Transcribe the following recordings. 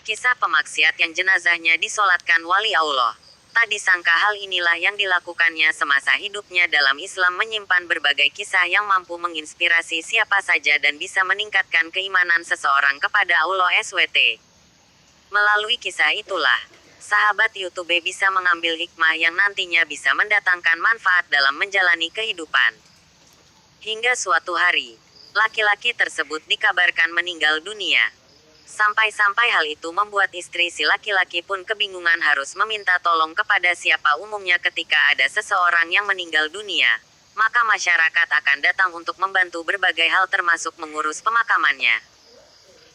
Kisah pemaksiat yang jenazahnya disolatkan wali Allah. Tak disangka hal inilah yang dilakukannya semasa hidupnya. Dalam Islam menyimpan berbagai kisah yang mampu menginspirasi siapa saja dan bisa meningkatkan keimanan seseorang kepada Allah SWT. Melalui kisah itulah, sahabat YouTube bisa mengambil hikmah yang nantinya bisa mendatangkan manfaat dalam menjalani kehidupan. Hingga suatu hari, laki-laki tersebut dikabarkan meninggal dunia. Sampai-sampai hal itu membuat istri si laki-laki pun kebingungan harus meminta tolong kepada siapa. Umumnya ketika ada seseorang yang meninggal dunia, maka masyarakat akan datang untuk membantu berbagai hal termasuk mengurus pemakamannya.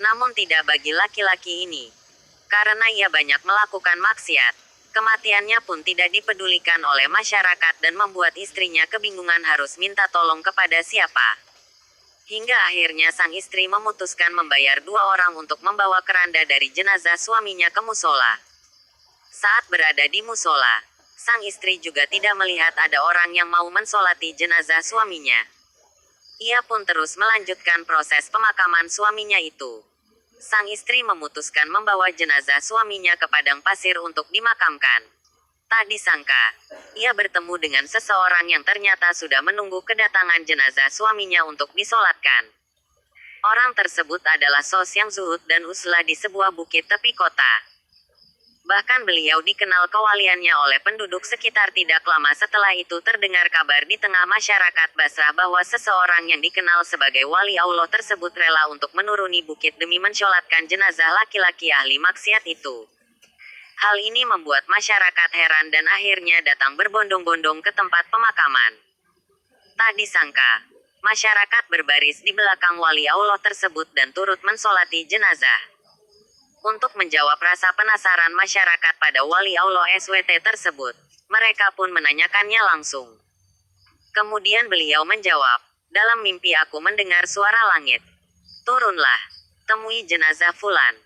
Namun tidak bagi laki-laki ini. Karena ia banyak melakukan maksiat, kematiannya pun tidak dipedulikan oleh masyarakat dan membuat istrinya kebingungan harus minta tolong kepada siapa. Hingga akhirnya sang istri memutuskan membayar 2 orang untuk membawa keranda dari jenazah suaminya ke musola. Saat berada di musola, sang istri juga tidak melihat ada orang yang mau mensolati jenazah suaminya. Ia pun terus melanjutkan proses pemakaman suaminya itu. Sang istri memutuskan membawa jenazah suaminya ke padang pasir untuk dimakamkan. Tak disangka, ia bertemu dengan seseorang yang ternyata sudah menunggu kedatangan jenazah suaminya untuk disolatkan. Orang tersebut adalah Sos yang zuhud dan uslah di sebuah bukit tepi kota. Bahkan beliau dikenal kewaliannya oleh penduduk sekitar. Tidak lama setelah itu terdengar kabar di tengah masyarakat Basrah bahwa seseorang yang dikenal sebagai wali Allah tersebut rela untuk menuruni bukit demi mensolatkan jenazah laki-laki ahli maksiat itu. Hal ini membuat masyarakat heran dan akhirnya datang berbondong-bondong ke tempat pemakaman. Tak disangka, masyarakat berbaris di belakang wali Allah tersebut dan turut mensolati jenazah. Untuk menjawab rasa penasaran masyarakat pada wali Allah SWT tersebut, mereka pun menanyakannya langsung. Kemudian beliau menjawab, "Dalam mimpi aku mendengar suara langit. Turunlah, temui jenazah Fulan.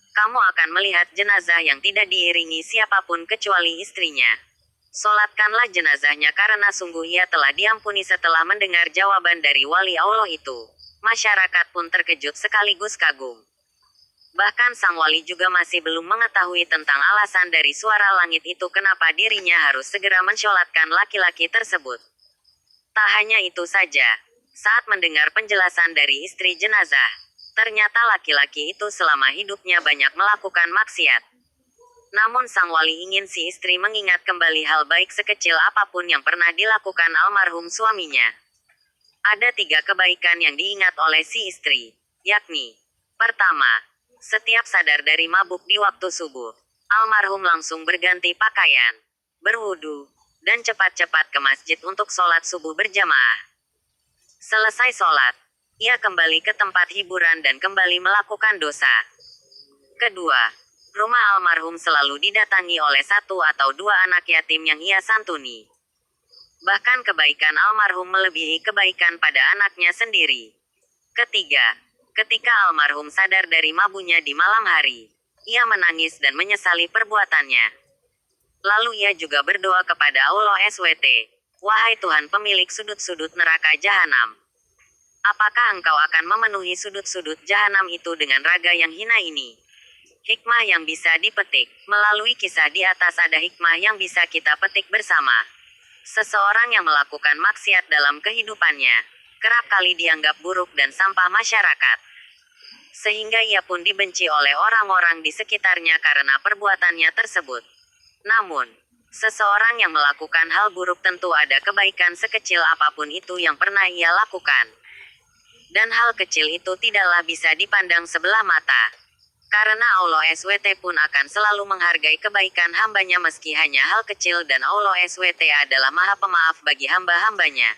Kamu akan melihat jenazah yang tidak diiringi siapapun kecuali istrinya. Solatkanlah jenazahnya karena sungguh ia telah diampuni." Setelah mendengar jawaban dari wali Allah itu, masyarakat pun terkejut sekaligus kagum. Bahkan sang wali juga masih belum mengetahui tentang alasan dari suara langit itu kenapa dirinya harus segera mensolatkan laki-laki tersebut. Tak hanya itu saja, saat mendengar penjelasan dari istri jenazah, ternyata laki-laki itu selama hidupnya banyak melakukan maksiat. Namun sang wali ingin si istri mengingat kembali hal baik sekecil apapun yang pernah dilakukan almarhum suaminya. Ada 3 kebaikan yang diingat oleh si istri, yakni: pertama, setiap sadar dari mabuk di waktu subuh, almarhum langsung berganti pakaian, berwudu, dan cepat-cepat ke masjid untuk sholat subuh berjamaah. Selesai sholat, ia kembali ke tempat hiburan dan kembali melakukan dosa. Kedua, rumah almarhum selalu didatangi oleh 1 atau 2 anak yatim yang ia santuni. Bahkan kebaikan almarhum melebihi kebaikan pada anaknya sendiri. Ketiga, ketika almarhum sadar dari mabuknya di malam hari, ia menangis dan menyesali perbuatannya. Lalu ia juga berdoa kepada Allah SWT, "Wahai Tuhan pemilik sudut-sudut neraka jahanam, apakah engkau akan memenuhi sudut-sudut jahanam itu dengan raga yang hina ini?" Hikmah yang bisa dipetik. Melalui kisah di atas ada hikmah yang bisa kita petik bersama. Seseorang yang melakukan maksiat dalam kehidupannya, kerap kali dianggap buruk dan sampah masyarakat. Sehingga ia pun dibenci oleh orang-orang di sekitarnya karena perbuatannya tersebut. Namun, seseorang yang melakukan hal buruk tentu ada kebaikan sekecil apapun itu yang pernah ia lakukan. Dan hal kecil itu tidaklah bisa dipandang sebelah mata. Karena Allah SWT pun akan selalu menghargai kebaikan hambanya meski hanya hal kecil dan Allah SWT adalah Maha Pemaaf bagi hamba-hambanya.